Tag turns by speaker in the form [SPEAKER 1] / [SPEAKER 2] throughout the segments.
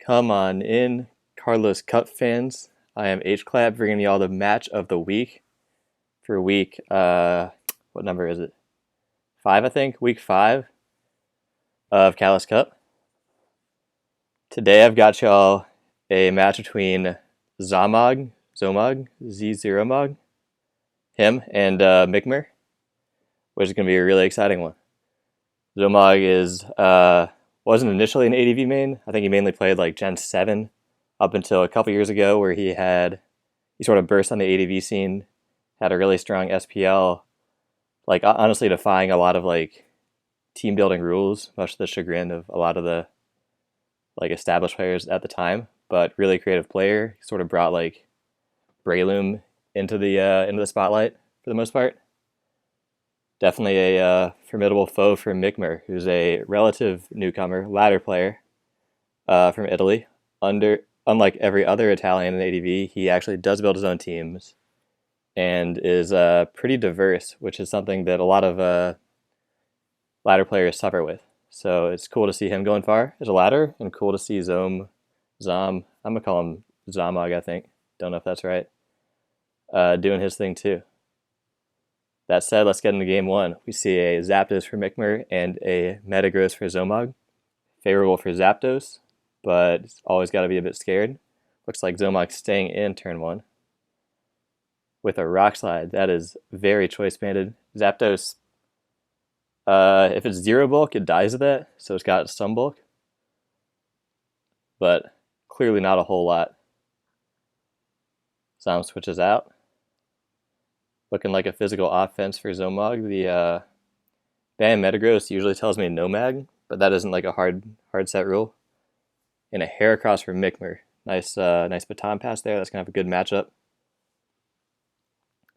[SPEAKER 1] Come on in, Carlos Cup fans. I am Hclat bringing you all the match of the week for week, what number is it? 5, I think. Week 5 of CALLOUS Cup. Today I've got y'all a match between Z0mog, Z0mog, him, and Mikmer, which is going to be a really exciting one. Z0mog wasn't initially an ADV main. I think he mainly played like Gen 7 up until a couple years ago, where he sort of burst on the ADV scene, had a really strong SPL, like honestly defying a lot of like team building rules, much to the chagrin of a lot of the like established players at the time. But really creative player. He sort of brought like Breloom into the spotlight for the most part. Definitely a formidable foe for Mikmer, who's a relative newcomer, ladder player from Italy. Unlike every other Italian in ADV, he actually does build his own teams and is pretty diverse, which is something that a lot of ladder players suffer with. So it's cool to see him going far as a ladder, and cool to see I'm going to call him Z0mog, I think. Don't know if that's right. Doing his thing too. That said, let's get into game 1. We see a Zapdos for Mikmer and a Metagross for Z0mog. Favorable for Zapdos, but always got to be a bit scared. Looks like Z0mog staying in turn 1 with a Rock Slide. That is very choice banded. Zapdos, if it's 0 bulk, it dies of that, so it's got some bulk, but clearly not a whole lot. Zom switches out. Looking like a physical offense for Z0mog. The ban Metagross usually tells me no mag, but that isn't like a hard set rule. And a Heracross for Mikmer. Nice baton pass there. That's gonna have a good matchup.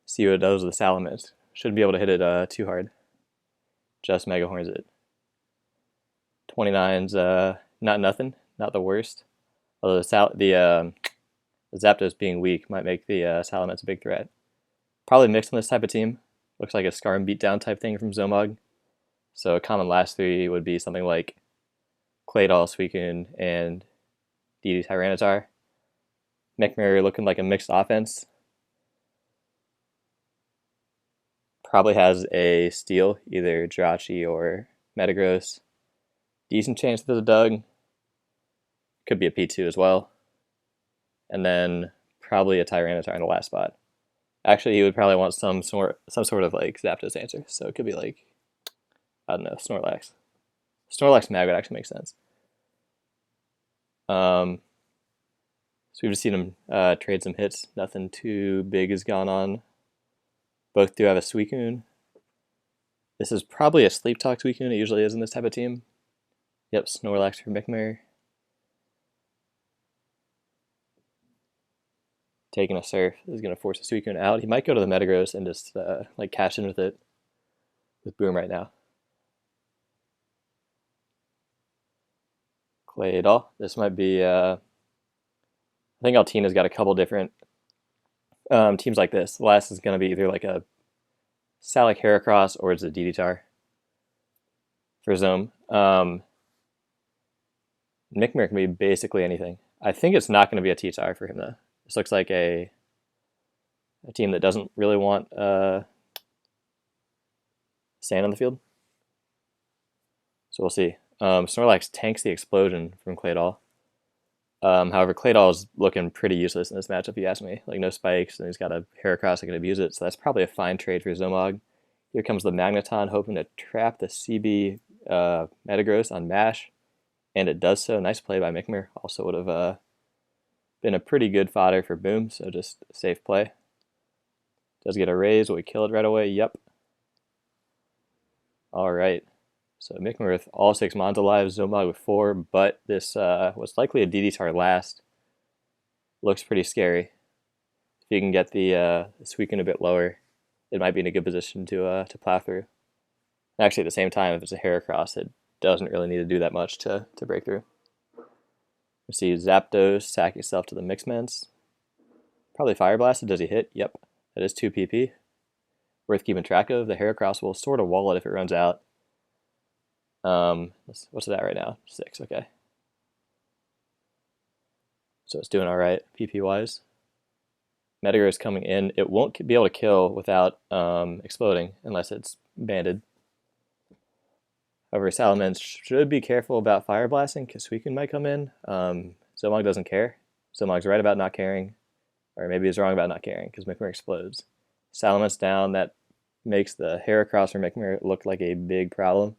[SPEAKER 1] See what it does with the Salamence. Shouldn't be able to hit it too hard. Just Mega Horns it. 29's not nothing, not the worst. Although the Zapdos being weak might make the Salamence a big threat. Probably mixed on this type of team. Looks like a Scarm beatdown type thing from Z0mog. So a common last 3 would be something like Claydol, Suicune, and DD Tyranitar. Mikmer looking like a mixed offense. Probably has a steal, either Jirachi or Metagross. Decent chance for the Doug. Could be a P2 as well. And then probably a Tyranitar in the last spot. Actually, he would probably want some sort of like Zapdos answer. So it could be like, I don't know, Snorlax. Snorlax mag would actually make sense. So we've just seen him trade some hits. Nothing too big has gone on. Both do have a Suicune. This is probably a Sleep Talk Suicune. It usually is in this type of team. Yep, Snorlax for Mikmer. Taking a Surf is going to force a Suicune out. He might go to the Metagross and just like cash in with it with Boom right now. Claydol. This might be, I think Altina's got a couple different teams like this. The last is going to be either like a Salic Heracross or it's a DD-Tar for Zome. Mikmer can be basically anything. I think it's not going to be a T-Tar for him though. This looks like a team that doesn't really want sand on the field. So we'll see. Snorlax tanks the explosion from Claydol. However, Claydol is looking pretty useless in this matchup, if you ask me. Like, no spikes, and he's got a Heracross that can abuse it, so that's probably a fine trade for Z0mog. Here comes the Magneton, hoping to trap the CB Metagross on Mash, and it does so. Nice play by Mikmer. Also would have been a pretty good fodder for Boom, so just safe play. Does get a raise, will we kill it right away? Yep. Alright. So Mikmer with all 6 Mons alive, Z0mog with 4, but this was likely a DD-Tar last. Looks pretty scary. If you can get the Suicune a bit lower, it might be in a good position to plow through. Actually, at the same time, if it's a Heracross, it doesn't really need to do that much to break through. We see Zapdos sack itself to the Mixments. Probably Fire Blasted. Does he hit? Yep. That is 2 PP. Worth keeping track of. The Heracross will sort of wall it if it runs out. What's that right now? 6, okay. So it's doing all right PP wise. Meteor is coming in. It won't be able to kill without exploding unless it's banded. However, Salamence should be careful about fire blasting because Suicune might come in. Z0mog doesn't care. Z0mog's right about not caring, or maybe he's wrong about not caring because Mikmer explodes. Salamence down, that makes the Heracross for Mikmer look like a big problem.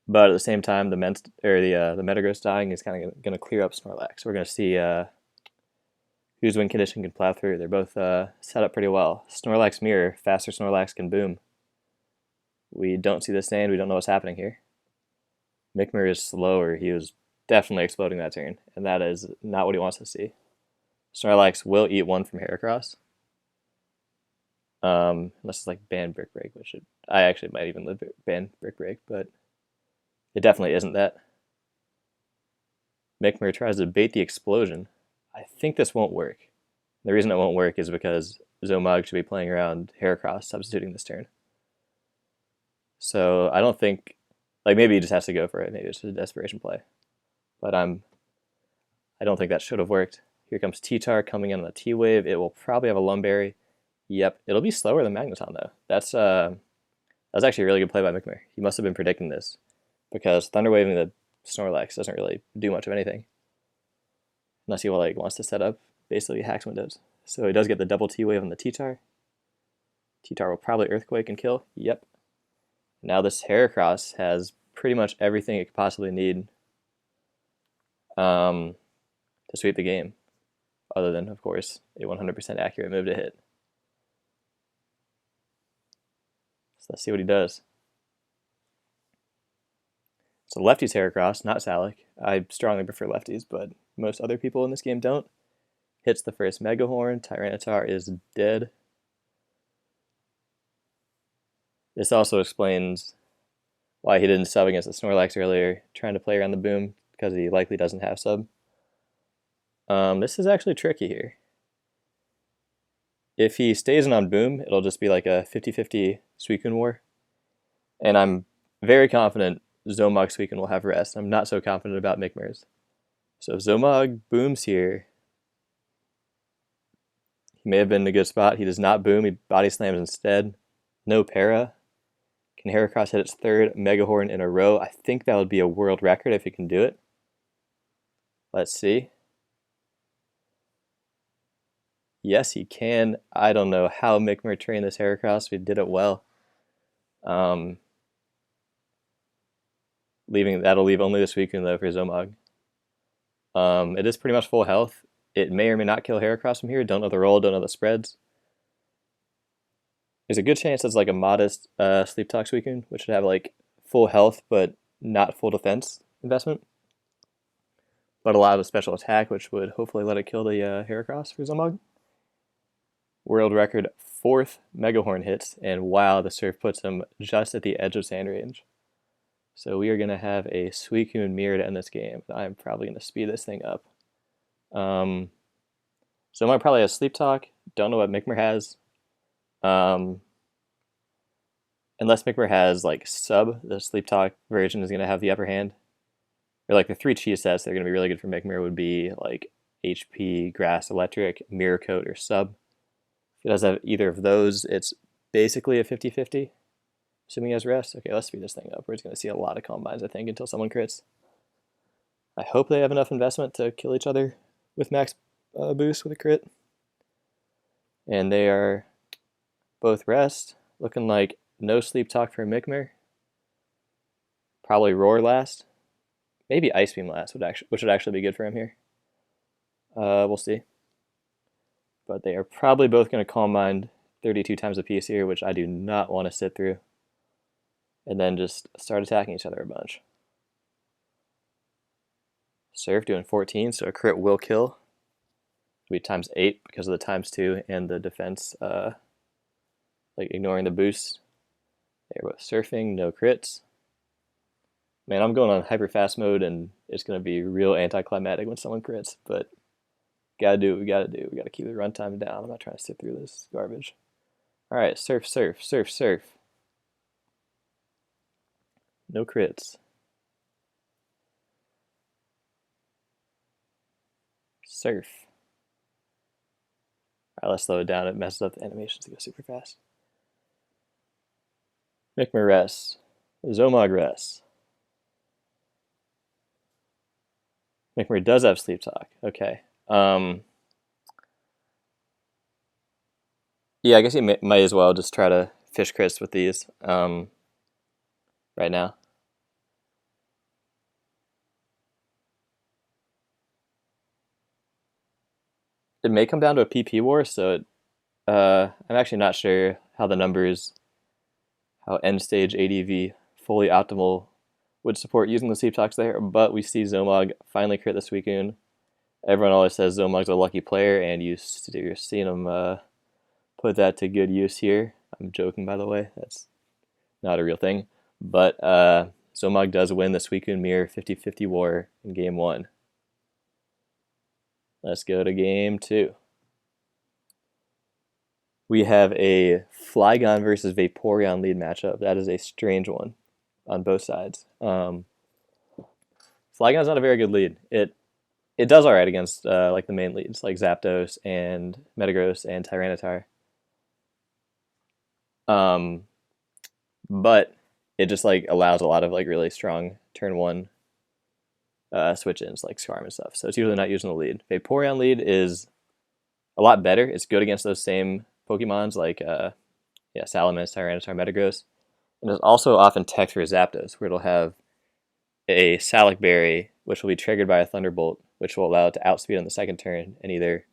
[SPEAKER 1] But at the same time, the Metagross dying is kind of going to clear up Snorlax. We're going to see whose win condition can plow through. They're both set up pretty well. Snorlax Mirror, faster Snorlax can boom. We don't see the stand. We don't know what's happening here. Mikmer is slower. He was definitely exploding that turn, and that is not what he wants to see. Snorlax will eat one from Heracross. Unless it's like ban Brick Break, which I actually might even live ban Brick Break, but it definitely isn't that. Mikmer tries to bait the explosion. I think this won't work. The reason it won't work is because Z0mog should be playing around Heracross substituting this turn. So I don't think, like maybe he just has to go for it. Maybe it's just a desperation play. But I don't think that should have worked. Here comes T-Tar coming in on the T-Wave. It will probably have a Lumberry. Yep, it'll be slower than Magneton though. That's actually a really good play by Mikmer. He must have been predicting this because Thunder Waving the Snorlax doesn't really do much of anything unless he wants to set up basically hacks windows. So he does get the double T-Wave on the T-Tar. T-Tar will probably Earthquake and kill. Yep. Now this Heracross has pretty much everything it could possibly need to sweep the game, other than, of course, a 100% accurate move to hit. So let's see what he does. So lefties Heracross, not Salic. I strongly prefer lefties, but most other people in this game don't. Hits the first Mega Horn. Tyranitar is dead. This also explains why he didn't sub against the Snorlax earlier, trying to play around the boom, because he likely doesn't have sub. This is actually tricky here. If he stays in on boom, it'll just be like a 50-50 Suicune war. And I'm very confident Z0mog Suicune will have rest. I'm not so confident about Mikmer's. So if Z0mog booms here, he may have been in a good spot. He does not boom. He body slams instead. No para. Can Heracross hit its third Mega Horn in a row? I think that would be a world record if he can do it. Let's see. Yes, he can. I don't know how Mikmer trained this Heracross. We did it well. That'll leave only this weekend though for Z0mog. It is pretty much full health. It may or may not kill Heracross from here. Don't know the roll, don't know the spreads. There's a good chance it's like a modest Sleep Talk Suicune, which should have like full health but not full defense investment. But a lot of special attack, which would hopefully let it kill the Heracross for Z0mog. World record 4th Mega Horn hits, and wow, the Surf puts him just at the edge of Sand Range. So we are going to have a Suicune mirror to end this game. I'm probably going to speed this thing up. Z0mog probably has Sleep Talk. Don't know what Mikmer has. Unless Mikmer has like sub, the Sleep Talk version is going to have the upper hand. Or like the 3 cheese sets that are going to be really good for Mikmer would be like HP, Grass, Electric, Mirror Coat, or sub. If he doesn't have either of those, it's basically a 50-50, assuming he has rest. Okay, let's speed this thing up. We're just going to see a lot of combines, I think, until someone crits. I hope they have enough investment to kill each other with max boost with a crit. And they are both rest, looking like no Sleep Talk for Mikmer. Probably Roar last. Maybe Ice Beam last, which would actually be good for him here. We'll see. But they are probably both going to Calm Mind 32 times a piece here, which I do not want to sit through. And then just start attacking each other a bunch. Surf doing 14, so a crit will kill. It'll be times 8 because of the times 2 and the defense, like ignoring the boost. They're both surfing, no crits. Man, I'm going on hyper fast mode, and it's going to be real anticlimactic when someone crits, but gotta do what we gotta do. We gotta keep the runtime down. I'm not trying to sit through this garbage. Alright, surf, surf, surf, surf. No crits. Surf. Alright, let's slow it down. It messes up the animations to go super fast. Mikmer rests. Z0mog rests. Mikmer does have sleep talk. Okay. Yeah, I guess you might as well just try to fish crits with these right now. It may come down to a PP war, so I'm actually not sure how the numbers, how end stage ADV fully optimal would support using the sleep talks there, but we see Z0mog finally crit this weekend. Everyone always says Z0mog's a lucky player, and you're seeing him put that to good use here. I'm joking, by the way. That's not a real thing. But Z0mog does win the Suicune Mirror 50-50 war in Game 1. Let's go to Game 2. We have a Flygon versus Vaporeon lead matchup. That is a strange one on both sides. Flygon's not a very good lead. It does alright against like the main leads, like Zapdos and Metagross and Tyranitar. But it just like allows a lot of like really strong turn 1 switch-ins like Skarm and stuff. So it's usually not using the lead. Vaporeon lead is a lot better. It's good against those same Pokemons like Salamence, Tyranitar, Metagross. And it's also often tech for Zapdos, where it'll have a Salac Berry, which will be triggered by a Thunderbolt, which will allow it to outspeed on the second turn and either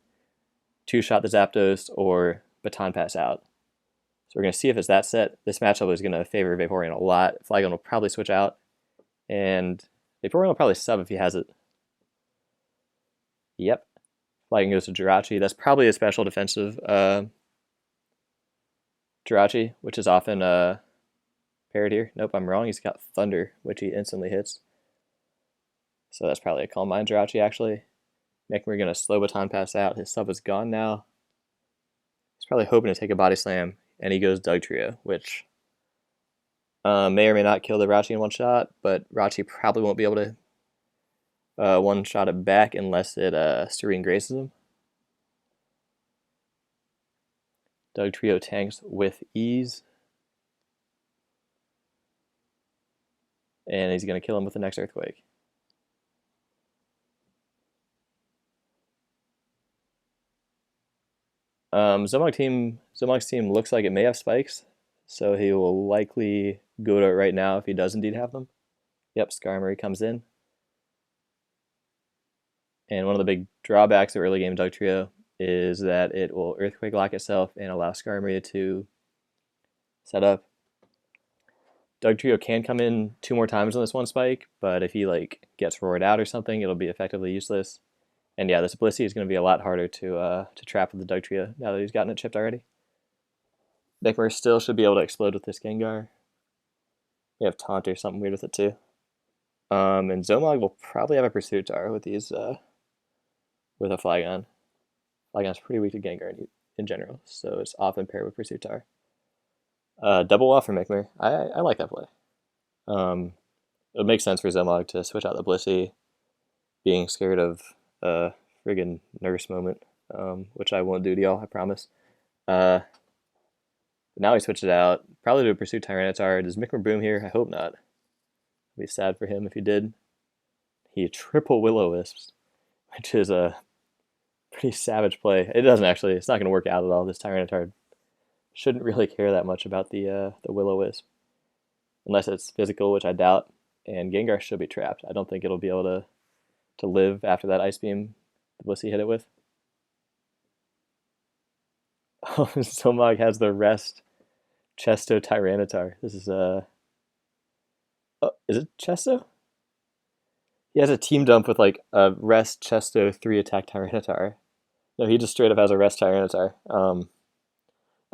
[SPEAKER 1] two-shot the Zapdos or Baton Pass out. So we're going to see if it's that set. This matchup is going to favor Vaporeon a lot. Flygon will probably switch out, and Vaporeon will probably sub if he has it. Yep. Flygon goes to Jirachi. That's probably a special defensive Jirachi, which is often paired here. Nope, I'm wrong. He's got Thunder, which he instantly hits. So that's probably a Calm Mind Jirachi, actually. Mikmer going to slow Baton Pass out. His sub is gone now. He's probably hoping to take a Body Slam, and he goes Dugtrio, which may or may not kill the Rachi in one shot, but Rachi probably won't be able to one-shot it back unless it Serene Graces him. Dugtrio tanks with ease. And he's going to kill him with the next Earthquake. Z0mog's team looks like it may have spikes, so he will likely go to it right now if he does indeed have them. Yep, Skarmory comes in. And one of the big drawbacks of early game Dugtrio is that it will Earthquake lock itself and allow Skarmory to set up. Dugtrio can come in 2 more times on this one spike, but if he like gets roared out or something, it'll be effectively useless. And yeah, this Blissey is going to be a lot harder to trap with the Dugtrio now that he's gotten it chipped already. Mikmer still should be able to explode with this Gengar. We have Taunt or something weird with it too. And Z0mog will probably have a Pursuitar with these with a Flygon. Flygon's pretty weak to Gengar in general, so it's often paired with Pursuitar. Double off for Mikmer. I like that play. It makes sense for Z0mog to switch out the Blissey, being scared of a friggin' nurse moment, which I won't do to y'all, I promise. Now he switched it out. Probably to pursue Tyranitar. Does Mikmer boom here? I hope not. It'd be sad for him if he did. He triple Will-O-Wisps, which is a pretty savage play. It doesn't actually. It's not going to work out at all. This Tyranitar shouldn't really care that much about the Will-O-Wisp, unless it's physical, which I doubt. And Gengar should be trapped. I don't think it'll be able to live after that Ice Beam the Blissey hit it with. Oh, Z0mog has the rest Chesto Tyranitar. This is oh, is it Chesto? He has a team dump with like a rest Chesto 3-attack Tyranitar. No, he just straight up has a rest Tyranitar.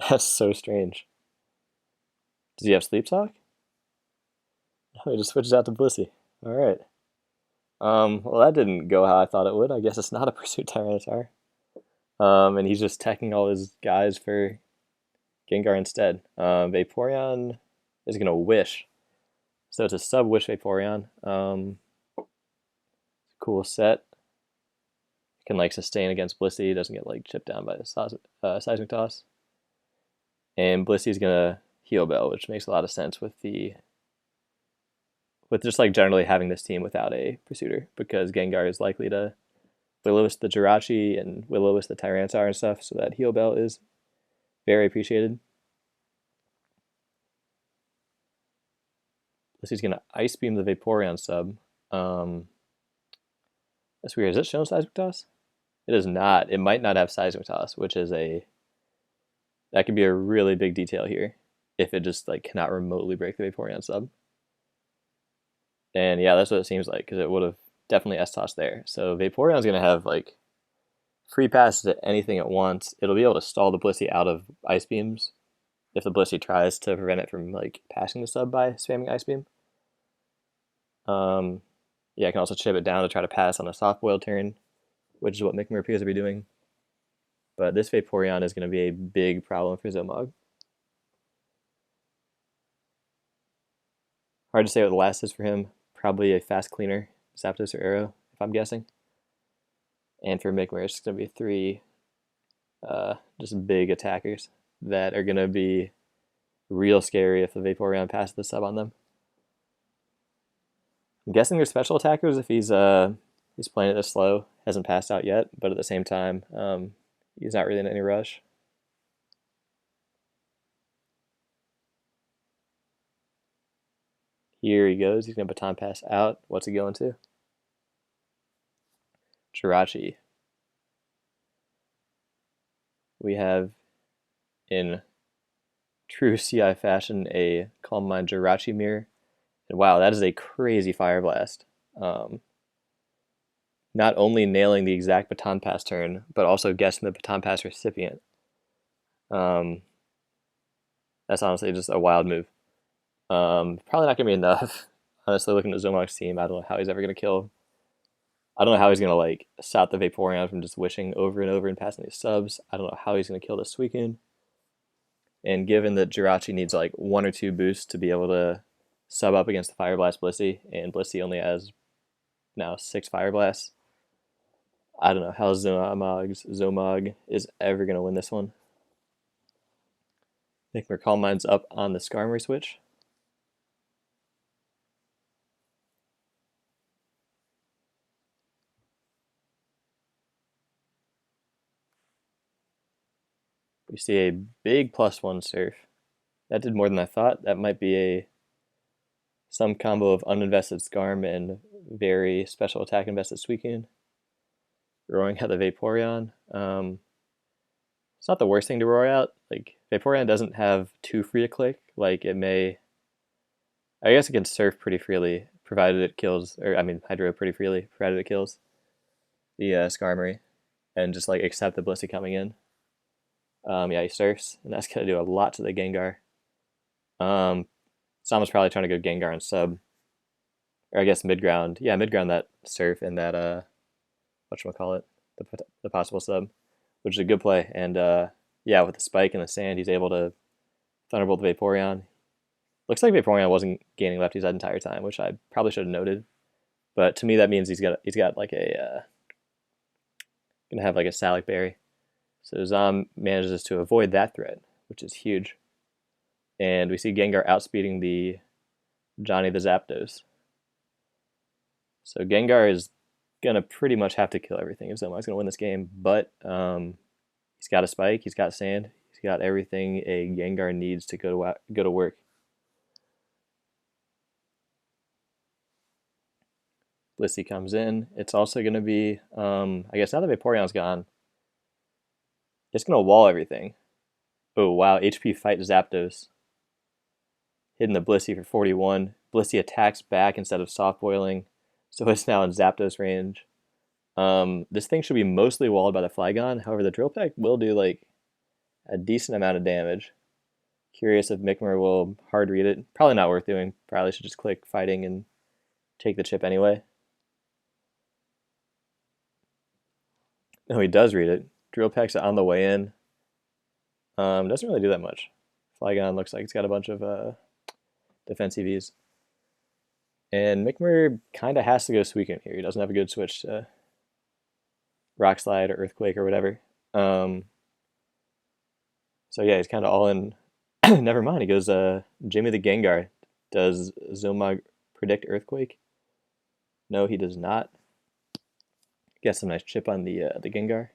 [SPEAKER 1] That's so strange. Does he have Sleep Talk? No, he just switches out to Blissey. Alright. Well, that didn't go how I thought it would. I guess it's not a Pursuit Tyranitar. And he's just teching all his guys for Gengar instead. Vaporeon is going to Wish. So it's a sub-Wish Vaporeon. Cool set. can like sustain against Blissey, doesn't get like chipped down by the seismic toss. And Blissey's gonna heal Bell, which makes a lot of sense with just like generally having this team without a Pursuiter, because Gengar is likely to Will-O-Wisp the Jirachi and Will-O-Wisp the Tyranitar and stuff, so that heal Bell is very appreciated. Blissey's gonna Ice Beam the Vaporeon sub. That's weird. Is it shown Seismic Toss? It is not. It might not have Seismic Toss, which is that could be a really big detail here if it just like cannot remotely break the Vaporeon sub. And yeah, that's what it seems like, because it would have definitely S-Toss there. So Vaporeon's going to have like free passes to anything it wants. It'll be able to stall the Blissey out of Ice Beams if the Blissey tries to prevent it from like passing the sub by spamming Ice Beam. Yeah, I can also chip it down to try to pass on a soft boil turn, which is what Mikmer appears to be doing. But this Vaporeon is going to be a big problem for Z0mog. Hard to say what the last is for him. Probably a fast cleaner, Zapdos or Arrow, if I'm guessing. And for Mikmer, it's going to be 3 just big attackers that are going to be real scary if the Vaporeon passes the sub on them. I'm guessing they're special attackers if he's playing it this slow, hasn't passed out yet, but at the same time, he's not really in any rush. Here he goes. He's going to baton pass out. What's he going to? Jirachi. We have, in true CI fashion, a Calm Mind Jirachi mirror. And wow, that is a crazy Fire Blast. Not only nailing the exact baton pass turn, but also guessing the baton pass recipient. That's honestly just a wild move. Probably not going to be enough. Honestly, looking at Z0mog's team, I don't know how he's ever going to kill. I don't know how he's going to like stop the Vaporeon from just wishing over and over and passing these subs. I don't know how he's going to kill this Suicune. And given that Jirachi needs like 1 or 2 boosts to be able to sub up against the Fire Blast Blissey, and Blissey only has now 6 Fire Blasts, I don't know how Z0mog is ever going to win this one. Mikmer Calm Mind's up on the Skarmory switch. We see a big +1 Surf. That did more than I thought. That might be some combo of uninvested Skarm and very special attack invested Suicune. Roaring out the Vaporeon. It's not the worst thing to roar out. Like, Vaporeon doesn't have too free a click. Like, it may... I guess it can Surf pretty freely, provided it kills... Or, I mean, Hydro pretty freely, provided it kills the Skarmory. And just, like, accept the Blissey coming in. Yeah, he Surfs, and that's going to do a lot to the Gengar. Sama's probably trying to go Gengar on sub. Or I guess mid-ground. Yeah, mid-ground that Surf and that, whatchamacallit, the possible sub, which is a good play. And yeah, with the spike in the sand, he's able to Thunderbolt the Vaporeon. Looks like Vaporeon wasn't gaining lefties that entire time, which I probably should have noted. But to me, that means he's got like a gonna have like a Salic Berry. So Zom manages to avoid that threat, which is huge. And we see Gengar outspeeding the Johnny the Zapdos. So Gengar is gonna pretty much have to kill everything if Z0mog's gonna win this game. But he's got a spike, he's got sand, he's got everything a Gengar needs to go to work. Blissey comes in. It's also gonna be, I guess now that Vaporeon's gone, it's going to wall everything. Oh, wow. HP fight Zapdos. Hitting the Blissey for 41. Blissey attacks back instead of soft boiling, so it's now in Zapdos range. This thing should be mostly walled by the Flygon. However, the Drill Peck will do like a decent amount of damage. Curious if Mikmer will hard read it. Probably not worth doing. Probably should just click fighting and take the chip anyway. No, he does read it. Drill Peck's on the way in. Doesn't really do that much. Flygon looks like it's got a bunch of defensive Vs. And Mikmer kind of has to go Suicune here. He doesn't have a good switch to Rock Slide or Earthquake or whatever. So yeah, he's kind of all in. Never mind. He goes, Jimmy the Gengar. Does Z0mog predict Earthquake? No, he does not. Get some nice chip on the Gengar.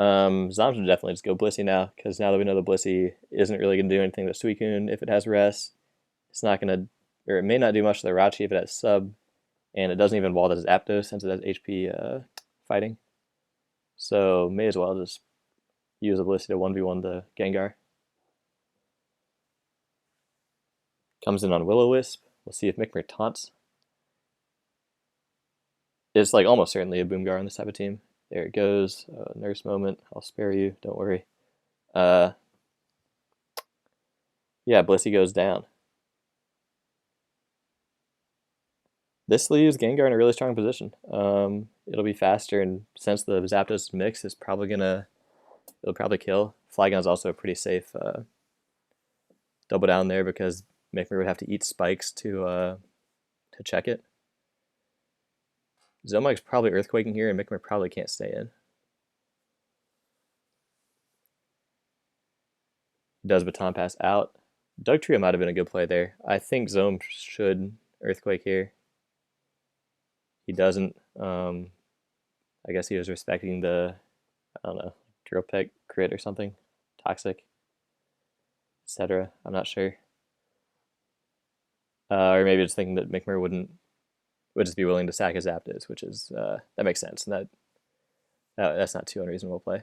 [SPEAKER 1] Zom should definitely just go Blissey now, because now that we know the Blissey isn't really going to do anything to Suicune if it has Rest. It's not going to, or it may not do much to the Rachi if it has Sub, and it doesn't even wall that Zapdos since it has HP fighting. So may as well just use a Blissey to 1v1 the Gengar. Comes in on Will-O-Wisp. We'll see if Mikmer taunts. It's like almost certainly a Boomgar on this type of team. There it goes. Nurse moment. I'll spare you. Don't worry. Yeah, Blissey goes down. This leaves Gengar in a really strong position. It'll be faster, and since the Zapdos mix is probably it'll probably kill. Flygon's also a pretty safe double down there because Mikmer would have to eat spikes to check it. Z0mog's probably Earthquaking here, and Mikmer probably can't stay in. Does Baton Pass out. Dugtrio might have been a good play there. I think Z0m should Earthquake here. He doesn't. I guess he was respecting the, I don't know, Drill Peck crit or something. Toxic, etc. I'm not sure. Or maybe just thinking that Mikmer would just be willing to sack his Zapdos, which is, that makes sense. And that's not too unreasonable play.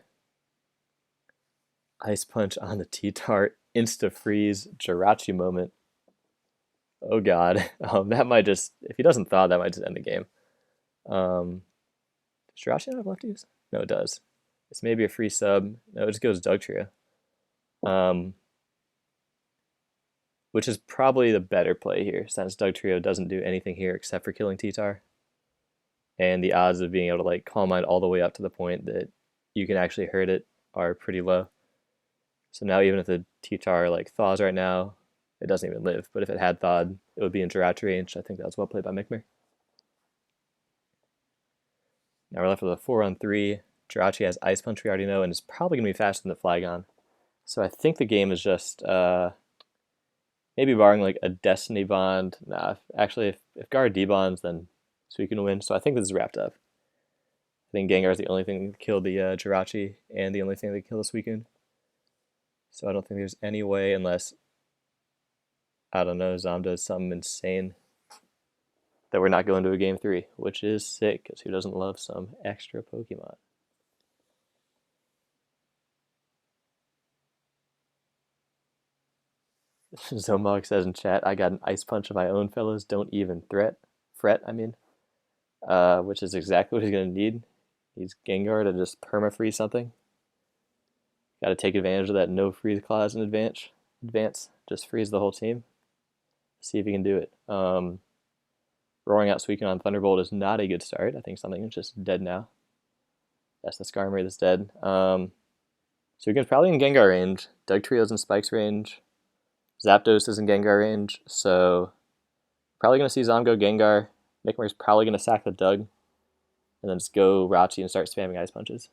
[SPEAKER 1] Ice Punch on the T-Tart, Insta Freeze, Jirachi moment. Oh god. That might just, if he doesn't thaw, that might just end the game. Does Jirachi not have lefties? No, it does. It's maybe a free sub. No, it just goes Dugtrio. Which is probably the better play here, since Dugtrio doesn't do anything here except for killing T-Tar. And the odds of being able to like Calm Mind all the way up to the point that you can actually hurt it are pretty low. So now even if the T-Tar like thaws right now, it doesn't even live. But if it had thawed, it would be in Jirachi range. I think that was well played by Mikmer. Now we're left with a 4-on-3. Jirachi has Ice Punch, we already know, and it's probably going to be faster than the Flygon. So I think the game is just, maybe barring like a Destiny Bond. Nah, actually, if Gar debonds, then Suicune will win. So I think this is wrapped up. I think Gengar is the only thing that killed the Jirachi, and the only thing that killed the Suicune. So I don't think there's any way, unless, I don't know, Zom does something insane, that we're not going to a game 3, which is sick, because who doesn't love some extra Pokemon? Z0mog says in chat, I got an Ice Punch of my own, fellas. Don't even fret, I mean. Which is exactly what he's going to need. He's Gengar to just perma-freeze something. Got to take advantage of that no freeze clause in advance. Just freeze the whole team. See if he can do it. Roaring out Suicune on Thunderbolt is not a good start. I think something is just dead now. That's the Skarmory that's dead. Suicune's probably in Gengar range. Dugtrio's in Spike's range. Zapdos is in Gengar range. So probably going to see Zom go Gengar. Mikmer's probably going to sack the Dug. And then just go Rachi and start spamming Ice Punches.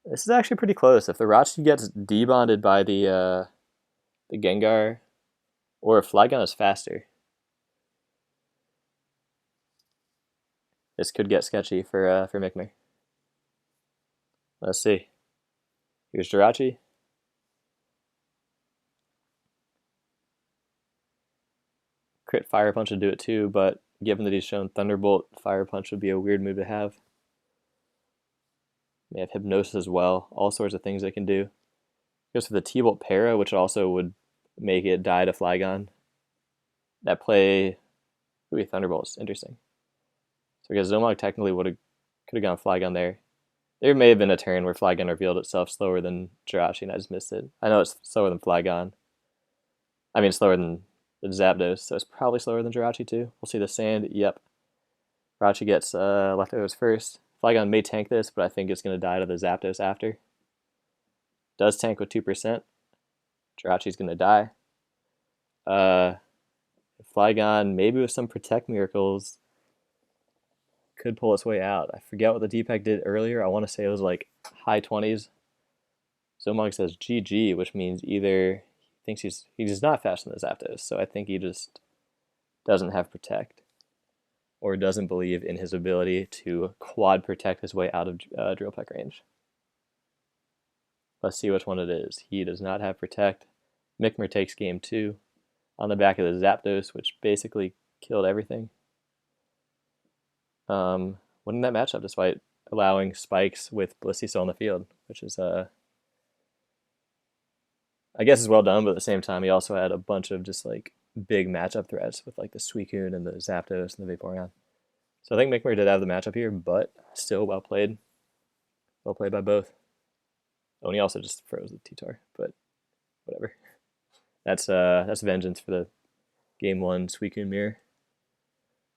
[SPEAKER 1] This is actually pretty close. If the Rachi gets debonded by the Gengar, or if Flygon is faster, this could get sketchy for Mikmer. Let's see. Here's Jirachi. Crit Fire Punch would do it too, but given that he's shown Thunderbolt, Fire Punch would be a weird move to have. May have Hypnosis as well. All sorts of things they can do. Goes for the T-Bolt Para, which also would make it die to Flygon. That play would be Thunderbolts. Interesting. So because Z0mog technically could have gone Flygon there. There may have been a turn where Flygon revealed itself slower than Jirachi, and I just missed it. I know it's slower than Flygon. I mean, slower than Zapdos, so it's probably slower than Jirachi too. We'll see the Sand. Yep. Jirachi gets leftovers first. Flygon may tank this, but I think it's going to die to the Zapdos after. Does tank with 2%. Jirachi's going to die. If Flygon, maybe with some Protect miracles, could pull its way out. I forget what the D-Pack did earlier. I want to say it was like high 20s. Z0mog says GG, which means either he thinks he's not faster than the Zapdos, so I think he just doesn't have Protect, or doesn't believe in his ability to quad Protect his way out of Drill Peck range. Let's see which one it is. He does not have Protect. Mikmer takes game 2 on the back of the Zapdos, which basically killed everything. Winning that matchup despite allowing spikes with Blissey still on the field, which is I guess is well done, but at the same time he also had a bunch of just like big matchup threats with like the Suicune and the Zapdos and the Vaporeon. So I think Mikmer did have the matchup here, but still well played. Well played by both. Oh, and he also just froze the T-Tar, but whatever. That's vengeance for the game 1 Suicune mirror.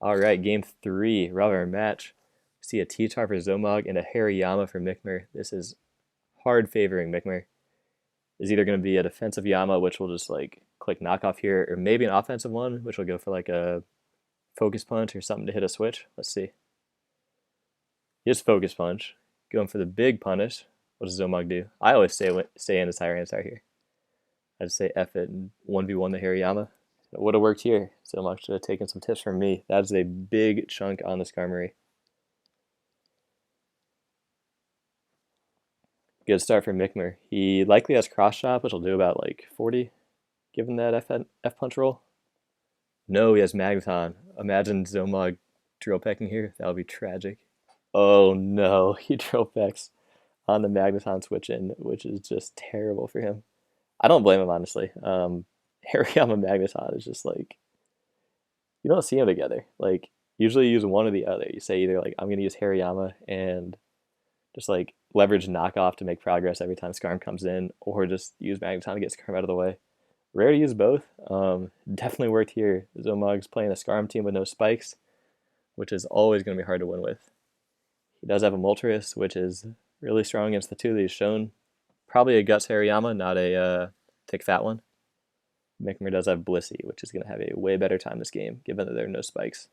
[SPEAKER 1] Alright, game 3, rubber match. We see a T-Tar for Z0mog and a Hariyama for Mikmer. This is hard favoring Mikmer. Is either going to be a defensive Yama, which will just like click knockoff here, or maybe an offensive one, which will go for like a focus punch or something to hit a switch. Let's see. Just focus punch. Going for the big punish. What does Z0mog do? I always stay in as Tyranitar here. I'd say F it and 1v1 the Hariyama. It would have worked here. Z0mog should have taken some tips from me. That is a big chunk on the Skarmory. Good start for Mikmer. He likely has Cross Chop, which will do about like 40, given that F punch roll. No, he has Magneton. Imagine Z0mog drill pecking here. That would be tragic. Oh no, he drill pecks on the Magneton switch in, which is just terrible for him. I don't blame him, honestly. Hariyama Magneton is just like, you don't see them together. Like, usually you use one or the other. You say either like, I'm going to use Hariyama and just like leverage knockoff to make progress every time Skarm comes in, or just use Magneton to get Skarm out of the way. Rare to use both. Definitely worked here. Z0mog's playing a Skarm team with no spikes, which is always going to be hard to win with. He does have a Moltres, which is really strong against the two that he's shown. Probably a Guts Hariyama, not a thick fat one. Mikmer does have Blissey, which is going to have a way better time this game, given that there are no spikes.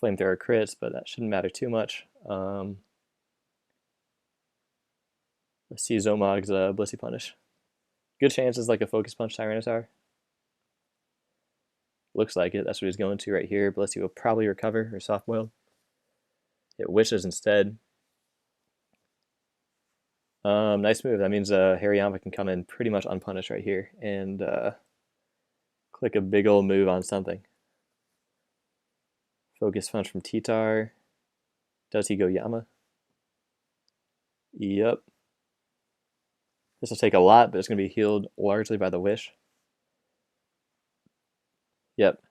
[SPEAKER 1] Flamethrower crits, but that shouldn't matter too much. Let's see Z0mog's Blissey punish. Good chances like a Focus Punch Tyranitar. Looks like it. That's what he's going to right here. Blissey will probably recover or soft boiled. It wishes instead. Nice move. That means Hariyama can come in pretty much unpunished right here and click a big old move on something. Focus Punch from T-Tar. Does he go Yama? Yep. This will take a lot, but it's going to be healed largely by the Wish. Yep.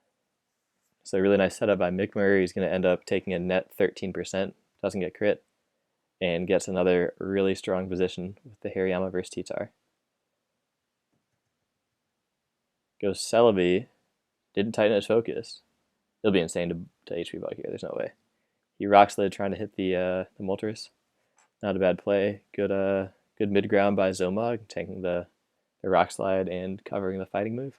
[SPEAKER 1] So a really nice setup by Mikmer. He's going to end up taking a net 13%. Doesn't get crit. And gets another really strong position with the Hariyama versus T-Tar. Goes Celebi. Didn't tighten his focus. It'll be insane to HP bug here. There's no way. He Rock Slid trying to hit the Moltres. Not a bad play. Good mid ground by Z0mog, taking the Rock Slide and covering the fighting move.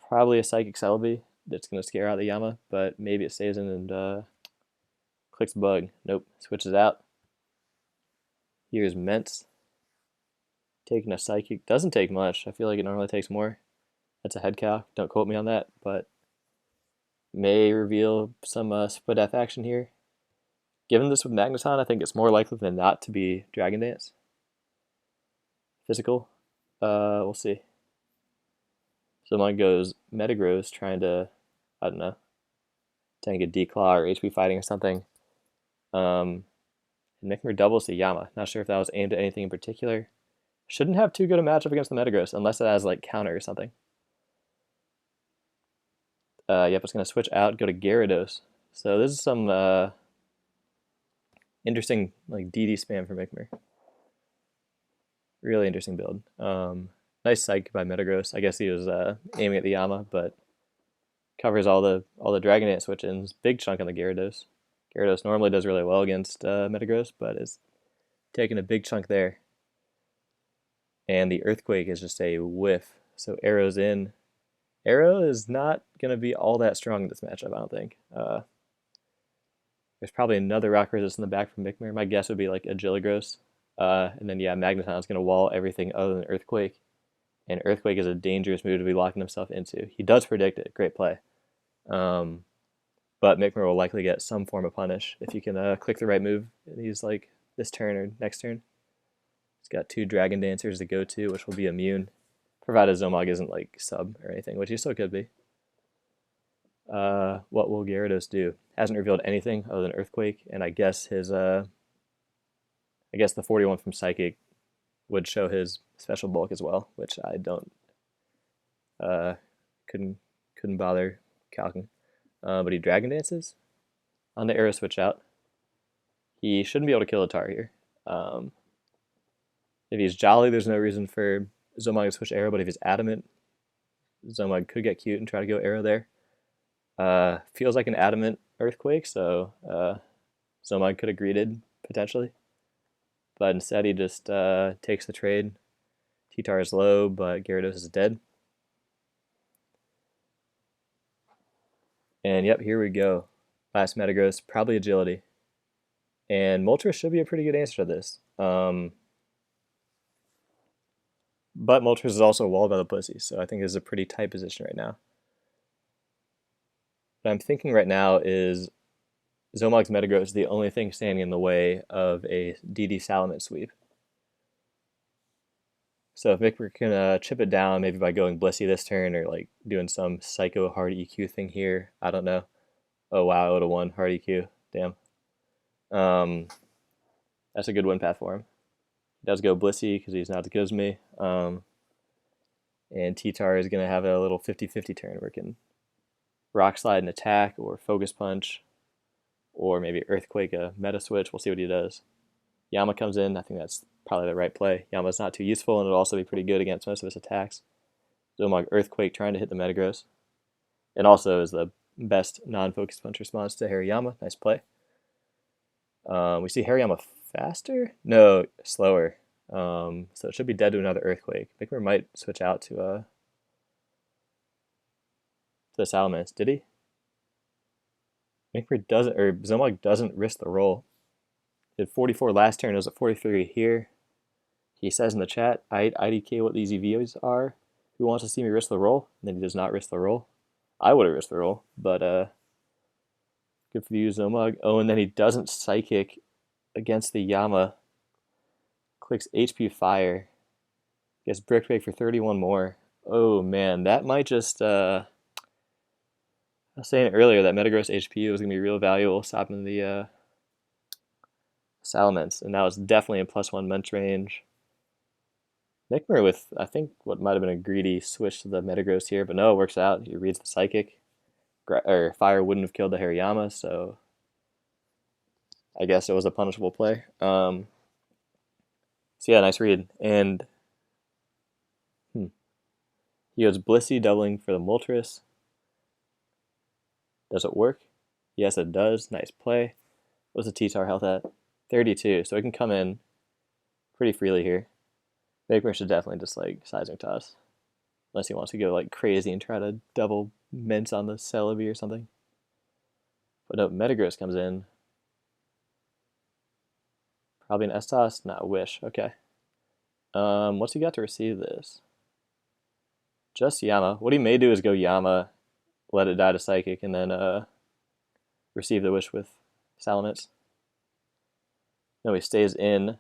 [SPEAKER 1] Probably a Psychic Celebi that's going to scare out the Yama, but maybe it stays in and clicks bug. Nope, switches out. Here's Mence. Taking a Psychic. Doesn't take much. I feel like it normally takes more. That's a head calc. Don't quote me on that, but may reveal some split F action here. Given this with Magneton, I think it's more likely than not to be Dragon Dance. Physical. We'll see. Someone goes Metagross trying to, I don't know, tank a D-Claw or HP fighting or something. Mikmer doubles to Yama. Not sure if that was aimed at anything in particular. Shouldn't have too good a matchup against the Metagross unless it has like counter or something. Yep, it's going to switch out, go to Gyarados. So this is some interesting like DD spam for Mikmer. Really interesting build. Nice psych by Metagross. I guess he was aiming at the Yama, but covers all the Dragon Dance switch-ins. Big chunk on the Gyarados. Gyarados normally does really well against Metagross, but is taking a big chunk there. and the Earthquake is just a whiff. So Arrow's in. Arrow is not going to be all that strong in this matchup, I don't think. There's probably another Rock Resist in the back from Mikmer. My guess would be like Agilagros. And then, yeah, Magneton's going to wall everything other than Earthquake. And Earthquake is a dangerous move to be locking himself into. He does predict it. Great play. But Mikmer will likely get some form of punish if you can click the right move. He's like this turn or next turn. He's got 2 Dragon Dancers to go to, which will be immune, provided Z0mog isn't like sub or anything, which he still could be. What will Gyarados do? Hasn't revealed anything other than Earthquake, and I guess his I guess the 41 from Psychic would show his special bulk as well, which I don't couldn't bother calcing. But he Dragon Dances on the Arrow switch out. He shouldn't be able to kill a tar here. If he's Jolly, there's no reason for Z0mog to switch Arrow, but if he's Adamant, Z0mog could get cute and try to go Arrow there. Feels like an Adamant Earthquake, so Z0mog could have greeted potentially. But instead he just takes the trade. T-Tar is low, but Gyarados is dead. And yep, here we go. Last Metagross, probably Agility. And Moltres should be a pretty good answer to this. But Moltres is also walled by the Pussy, so I think this is a pretty tight position right now. What I'm thinking right now is Z0mog's Metagross is the only thing standing in the way of a DD Salamence sweep. So if Mikmer can chip it down, maybe by going Blissey this turn or like doing some psycho hard EQ thing here, I don't know. Oh wow, I would have won hard EQ. Damn. That's a good win path for him. He does go Blissey because he's not as good as me. And T-Tar is going to have a little 50-50 turn where it can Rock Slide and attack, or Focus Punch, or maybe Earthquake a meta switch. We'll see what he does. Yama comes in. I think that's probably the right play. Yama's not too useful, and it'll also be pretty good against most of his attacks. Z0mog Earthquake trying to hit the Metagross. And also is the best non-Focus Punch response to Hariyama. Nice play. We see Hariyama faster? No, slower. So it should be dead to another Earthquake. Mikmer might switch out to the Salamence. Did he? Mikmer doesn't, or Z0mog doesn't risk the roll. Did 44 last turn, it was at 43 here. He says in the chat, I IDK what these EVs are. Who wants to see me risk the roll? And then he does not risk the roll. I would have risked the roll, but good for you, Z0mog. Oh, and then he doesn't Psychic against the Yama. Clicks HP Fire. Gets Brick Break for 31 more. Oh man, that might just I was saying earlier that Metagross HP was going to be real valuable stopping the Salamence, and now it's definitely in +1 Munch range. Mikmer with, I think, what might have been a greedy switch to the Metagross here, but no, it works out. He reads the Psychic. Or Fire wouldn't have killed the Hariyama, so I guess it was a punishable play. So yeah, nice read. And he goes Blissey, doubling for the Moltres. Does it work? Yes, it does. Nice play. What's the T-Tar health at? 32, so it can come in pretty freely here. Mikmer should definitely just like Seismic Toss, unless he wants to go like crazy and try to double mince on the Celebi or something. But no, Metagross comes in. Probably an S-Toss? Not a Wish. Okay. What's he got to receive this? Just Yama. What he may do is go Yama, let it die to Psychic, and then receive the Wish with Salamence. No, he stays in.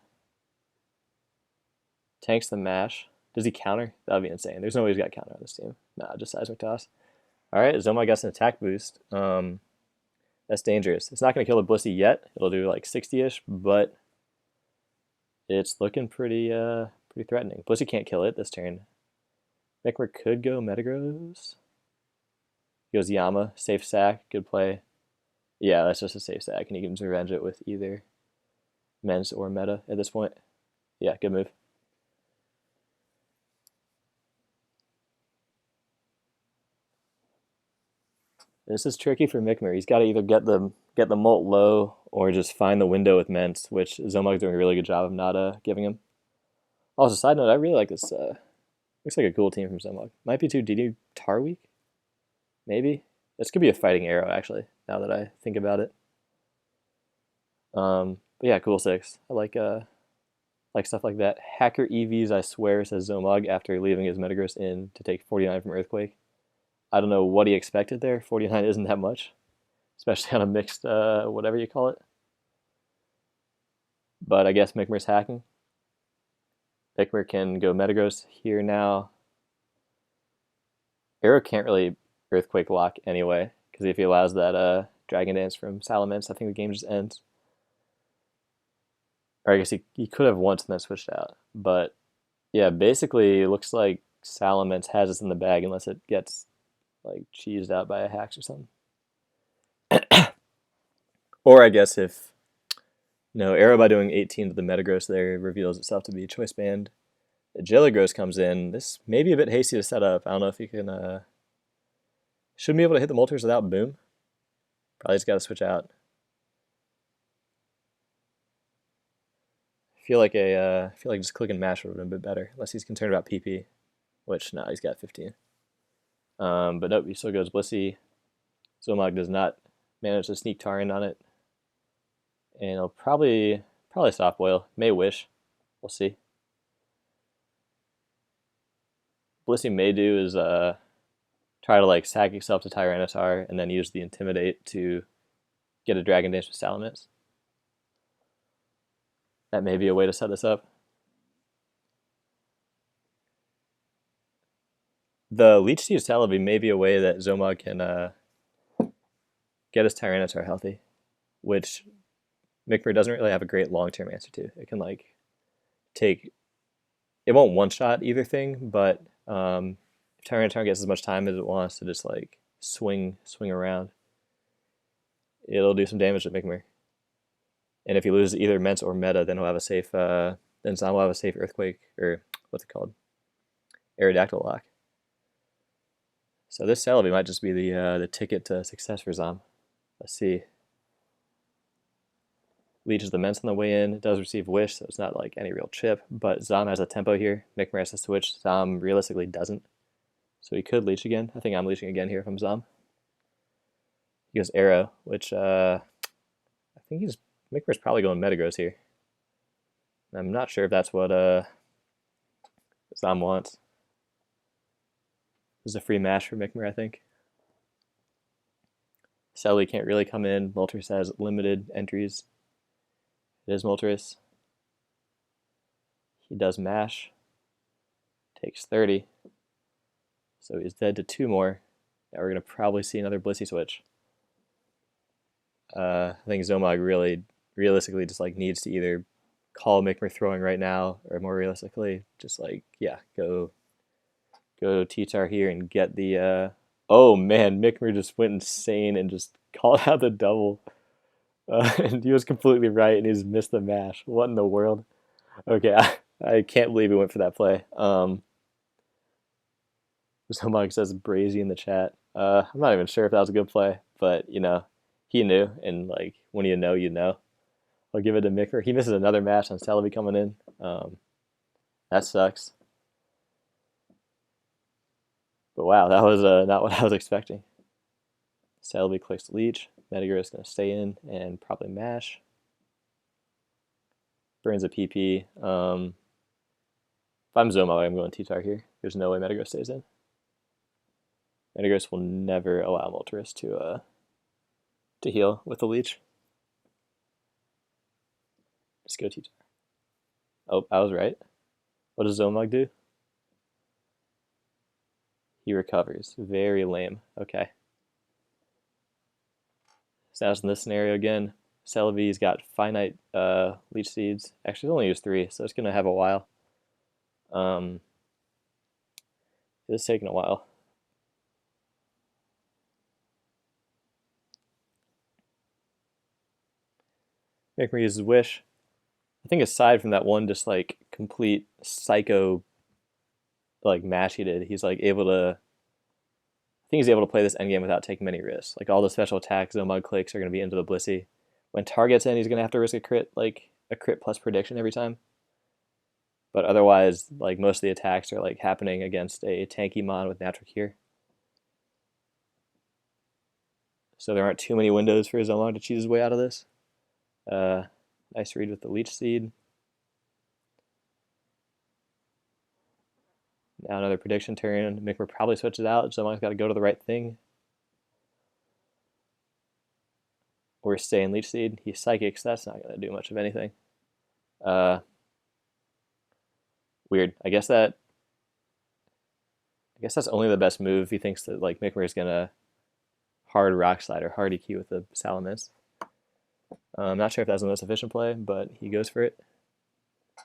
[SPEAKER 1] Tanks the Mash. Does he counter? That would be insane. There's no way he's got counter on this team. Nah, just Seismic Toss. Alright, Z0mog got an attack boost. That's dangerous. It's not going to kill the Blissey yet. It'll do like 60-ish, but it's looking pretty threatening. Blissey can't kill it this turn. Mikmer could go Metagross. He goes Yama, safe sack, good play. Yeah, that's just a safe sack, and he can revenge it with either Mens or Meta at this point. Yeah, good move. This is tricky for Mikmer. He's got to either get the molt low or just find the window with Ments, which Z0mog's doing a really good job of not giving him. Also, side note, I really like this. Looks like a cool team from Z0mog. Might be too DD Tar weak. Maybe. This could be a fighting arrow, actually, now that I think about it. But yeah, cool 6. I like stuff like that. Hacker EVs, I swear, says Z0mog after leaving his Metagross in to take 49 from Earthquake. I don't know what he expected there. 49 isn't that much, especially on a mixed, whatever you call it. But I guess Mikmer's hacking. Mikmer can go Metagross here now. Arrow can't really Earthquake lock anyway, because if he allows that Dragon Dance from Salamence, I think the game just ends. Or I guess he could have once and then switched out. But yeah, basically it looks like Salamence has this in the bag unless it gets like cheesed out by a Hax or something. Or I guess if no, Arrow by doing 18 to the Metagross there reveals itself to be Choice Band. The Jellygross comes in. This may be a bit hasty to set up. I don't know if you can shouldn't be able to hit the Moltres without Boom. Probably just gotta switch out. I feel like just clicking mash would have been a bit better, unless he's concerned about PP, which no, he's got 15. But nope, he still goes Blissey. Z0mog does not manage to sneak Tarin on it, and he'll probably soft boil. May wish, we'll see. Blissey may do is try to like sack himself to Tyranitar and then use the Intimidate to get a Dragon Dance with Salamence. That may be a way to set this up. The Leech Seed Celebi may be a way that Z0mog can get his Tyranitar healthy, which Mikmer doesn't really have a great long-term answer to. It can like take, it won't one-shot either thing, but if Tyranitar gets as much time as it wants to just like swing around, it'll do some damage to Mikmer. And if he loses either Mence or Meta, then he'll have a safe. Then Z0mog will have a safe Earthquake, or what's it called, Aerodactyl lock. So this Celebi might just be the ticket to success for Z0mog. Let's see. Leeches the Mence on the way in. It does receive Wish, so it's not like any real chip. But Z0mog has a tempo here. Mikmer has to switch. Z0mog realistically doesn't. So he could leech again. I think I'm leeching again here from Z0mog. He goes Arrow, which I think Mikmer's probably going Metagross here. I'm not sure if that's what Z0mog wants. This is a free mash for Mikmer, I think. Celebi can't really come in. Moltres has limited entries. It is Moltres. He does mash. Takes 30. So he's dead to 2 more. Now we're going to probably see another Blissey switch. I think Z0mog really, realistically, just like needs to either call Mikmer throwing right now, or more realistically, just like, yeah, go T-Tar here and get the, oh man, Mikmer just went insane and just called out the double. And he was completely right and he just missed the mash. What in the world? Okay, I can't believe he went for that play. Z0mog says Brazy in the chat. I'm not even sure if that was a good play, but you know, he knew, and like when you know, you know. I'll give it to Mikmer. He misses another match on Celebi coming in. That sucks. But wow, that was not what I was expecting. Celebi clicks Leech. Metagross is going to stay in and probably mash. Burns a PP. If I'm Z0mog, I'm going T-Tar here. There's no way Metagross stays in. Metagross will never allow Moltres to heal with the Leech. Just go T-Tar. Oh, I was right. What does Z0mog do? He recovers. Very lame. Okay. So in this scenario again, Celebi's got finite Leech Seeds. Actually, it's only used 3, so it's going to have a while. It's taking a while. Mikmer uses Wish. I think aside from that one just like complete psycho like mash he did, he's like able to, I think he's able to play this endgame without taking many risks. Like all the special attacks Z0mog clicks are going to be into the Blissey. When target's in, he's going to have to risk a crit, like a crit plus prediction every time. But otherwise, like most of the attacks are like happening against a tanky mon with natural cure. So there aren't too many windows for Z0mog to cheat his way out of this. Nice read with the Leech Seed. Now another prediction turn. Mikmer probably switches out. Z0mog's got to go to the right thing. Or stay in Leech Seed. He Psychics. That's not going to do much of anything. Weird. I guess that's only the best move. He thinks that like Mikmer is gonna hard Rock Slide or hard EQ with the Salamence. I'm not sure if that's the most efficient play, but he goes for it.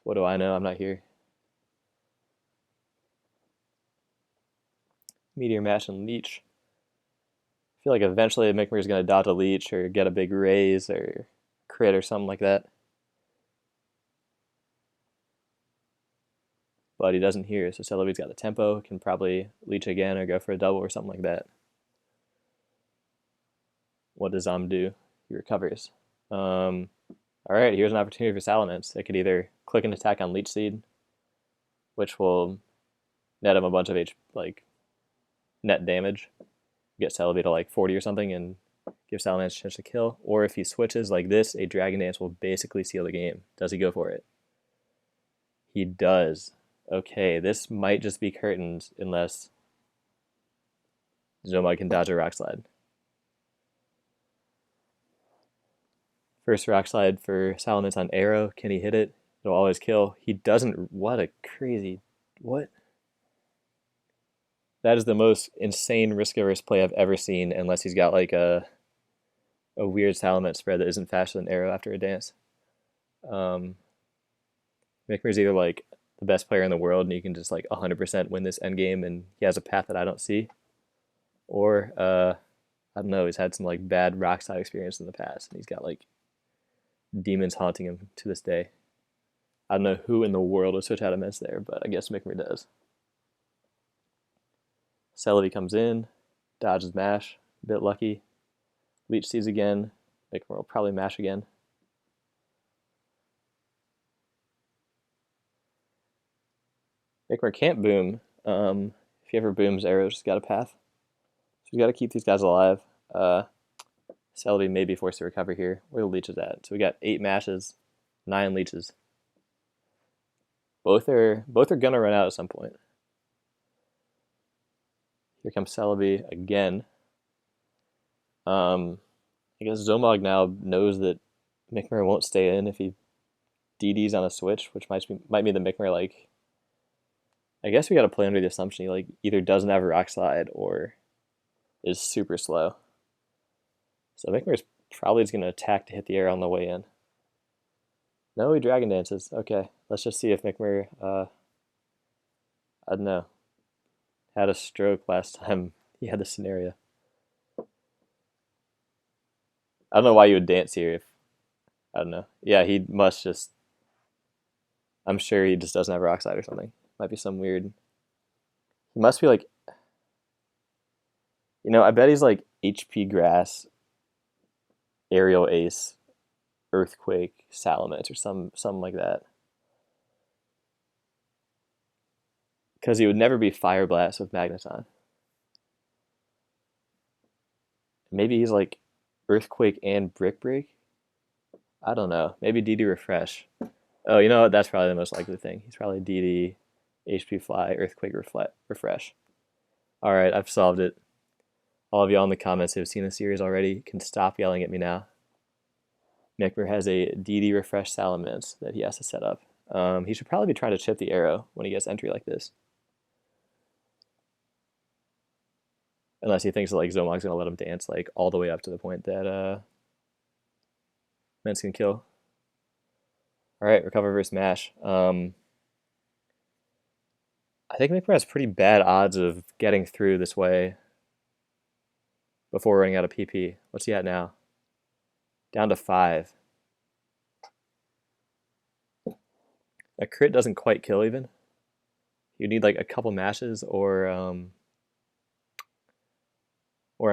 [SPEAKER 1] What do I know? I'm not here. Meteor Mash and Leech. I feel like eventually Mikmer is gonna dodge a Leech or get a big raise or crit or something like that. But he doesn't hear, so Celebi's got the tempo, can probably Leech again or go for a double or something like that. What does do? He recovers. Alright, here's an opportunity for Salamence. It could either click an attack on Leech Seed, which will net him a bunch of net damage, get Celebi to like 40 or something and give Salamence a chance to kill, or if he switches like this, a Dragon Dance will basically seal the game. Does he go for it? He does. Okay, this might just be curtains unless Z0mog can dodge a Rock Slide. First Rock Slide for Salamence on Arrow. Can he hit it? It'll always kill. He doesn't. What a crazy... What? That is the most insane risk-averse play I've ever seen, unless he's got like a weird Salamence spread that isn't faster than Arrow after a dance. Mikmer's either like the best player in the world and he can just like 100% win this endgame and he has a path that I don't see. Or, I don't know, he's had some like bad Rock Slide experience in the past and he's got like demons haunting him to this day. I don't know who in the world would switch out of Mence there, but I guess Mikmer does. Celebi comes in, dodges Mash, a bit lucky. Leech Seeds again. Mikmer will probably Mash again. Mikmer can't boom. If he ever booms, Arrow's just got a path. So we got to keep these guys alive. Celebi may be forced to recover here. Where the Leech is at. So we got 8 Mashes, 9 Leeches. Both are gonna run out at some point. Here comes Celebi again. I guess Z0mog now knows that Mikmer won't stay in if he DDs on a switch, which might mean that Mikmer like. I guess we got to play under the assumption he like either doesn't have a Rock Slide or is super slow. So Mikmer's probably just gonna attack to hit the air on the way in. No, he Dragon Dances. Okay, let's just see if Mikmer, I don't know, had a stroke last time he had this scenario. I don't know why you would dance here if, I don't know. Yeah, he must just, I'm sure he just doesn't have a Rock Slide or something. Might be some weird, he must be like, I bet he's like HP Grass, Aerial Ace, Earthquake, Salamence, or something like that. Because he would never be Fire Blast with Magneton. Maybe he's like Earthquake and Brick Break? I don't know. Maybe DD Refresh. Oh, you know what? That's probably the most likely thing. He's probably DD, HP Fly, Earthquake Refresh. Alright, I've solved it. All of y'all in the comments who have seen the series already can stop yelling at me now. Mikmer has a DD Refresh Salamence that he has to set up. He should probably be trying to chip the Arrow when he gets entry like this. Unless he thinks that like Z0mog's gonna let him dance like all the way up to the point that Mence can kill. Alright, recover versus Mash. I think Mikmer has pretty bad odds of getting through this way before running out of PP. What's he at now? Down to 5. A crit doesn't quite kill even. You need like a couple mashes or a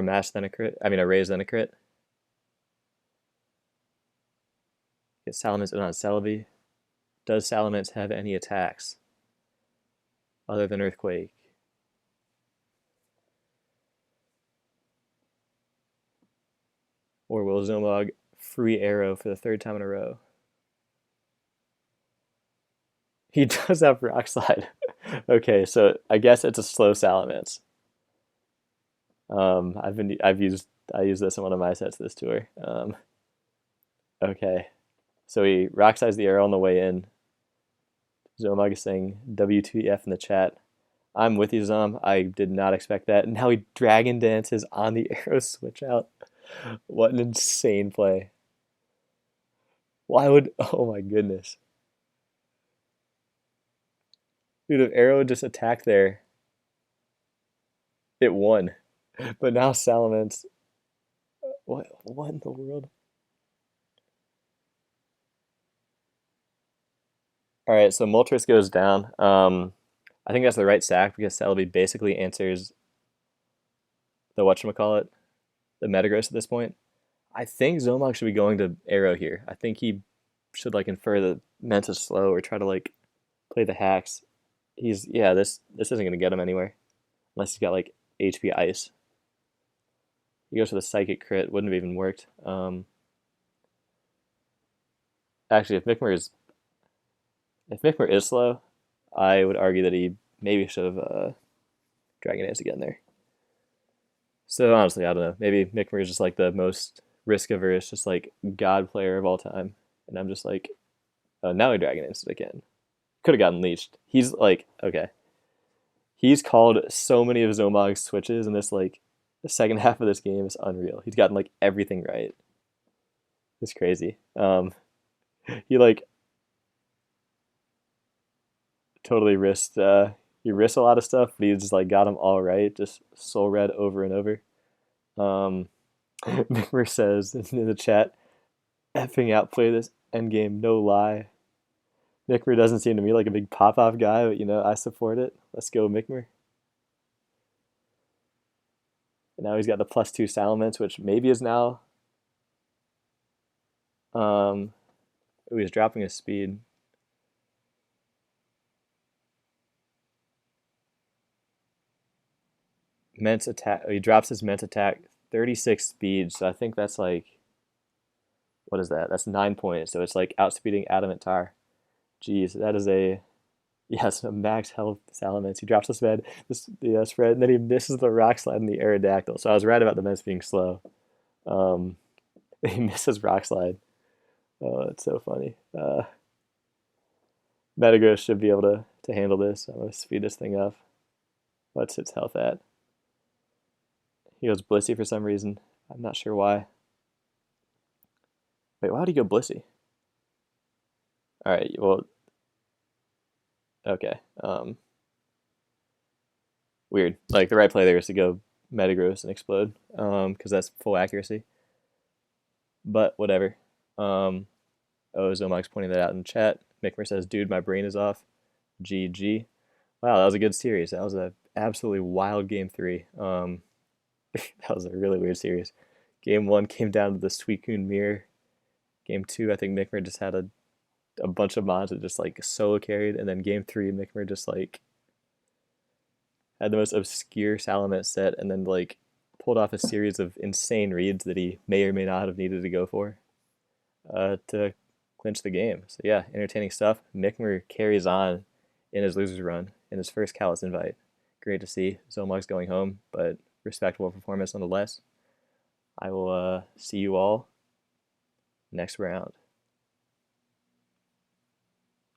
[SPEAKER 1] mash then a crit. I mean a raise then a crit. Get Salamence in on Celebi. Does Salamence have any attacks other than Earthquake? Or will Z0mog free arrow for the third time in a row? He does have Rock Slide. Okay, so I guess it's a slow Salamence. I used this in one of my sets this tour. Okay, so he Rock Slides the arrow on the way in. Z0mog is saying WTF in the chat. I'm with you, Zom. I did not expect that. And now he Dragon Dances on the arrow switch out. What an insane play. Why would... Oh my goodness. Dude, if arrow just attacked there, it won. But now Salamence... What in the world? Alright, so Moltres goes down. I think that's the right sack because Celebi basically answers the whatchamacallit, the Metagross at this point. I think Z0mog should be going to arrow here. I think he should like infer the Menta's slow or try to like play the hacks. Yeah, this isn't gonna get him anywhere. Unless he's got like HP ice. He goes for the psychic crit, wouldn't have even worked. Actually if Mikmer is slow, I would argue that he maybe should have Dragon Dance again there. So honestly, I don't know. Maybe Mikmer is just like the most risk averse, just like god player of all time. And I'm just like, oh, now he Dragon Danced again. Could have gotten leashed. He's like, okay. He's called so many of Z0mog's switches in this like the second half of this game is unreal. He's gotten like everything right. It's crazy. He like totally risked he risked a lot of stuff, but he just like got them all right, just soul red over and over. Mikmer says in the chat, effing outplay this endgame, no lie. Mikmer doesn't seem to me like a big pop-off guy, but you know, I support it. Let's go, Mikmer. And now he's got the +2 Salamence, which maybe is now. Ooh, he's dropping his speed. Ment's attack. He drops his Ment's attack 36 speed, so I think that's like, what is that? That's 9 points. So it's like outspeeding Adamant Tar. Jeez, that is a max health Salamence. He drops the spread, spread, and then he misses the Rock Slide and the Aerodactyl. So I was right about the Ments being slow. He misses Rock Slide. Oh, that's so funny. Metagross should be able to handle this. I'm gonna speed this thing up. What's its health at? He goes Blissey for some reason. I'm not sure why. Wait, why would he go Blissey? Alright, well... Okay. Weird. Like, the right play there is to go Metagross and explode, because that's full accuracy. But, whatever. Oh, Z0mog's pointing that out in chat. Mikmer says, dude, my brain is off. GG. Wow, that was a good series. That was an absolutely wild game 3. That was a really weird series. Game 1 came down to the Suicune Mirror. Game 2, I think Mikmer just had a bunch of mods that just like solo carried, and then game 3, Mikmer just like had the most obscure Salamence set, and then like pulled off a series of insane reads that he may or may not have needed to go for to clinch the game. So yeah, entertaining stuff. Mikmer carries on in his losers run in his first CALLOUS invite. Great to see. Z0mog's going home, but respectable performance nonetheless. I will see you all next round.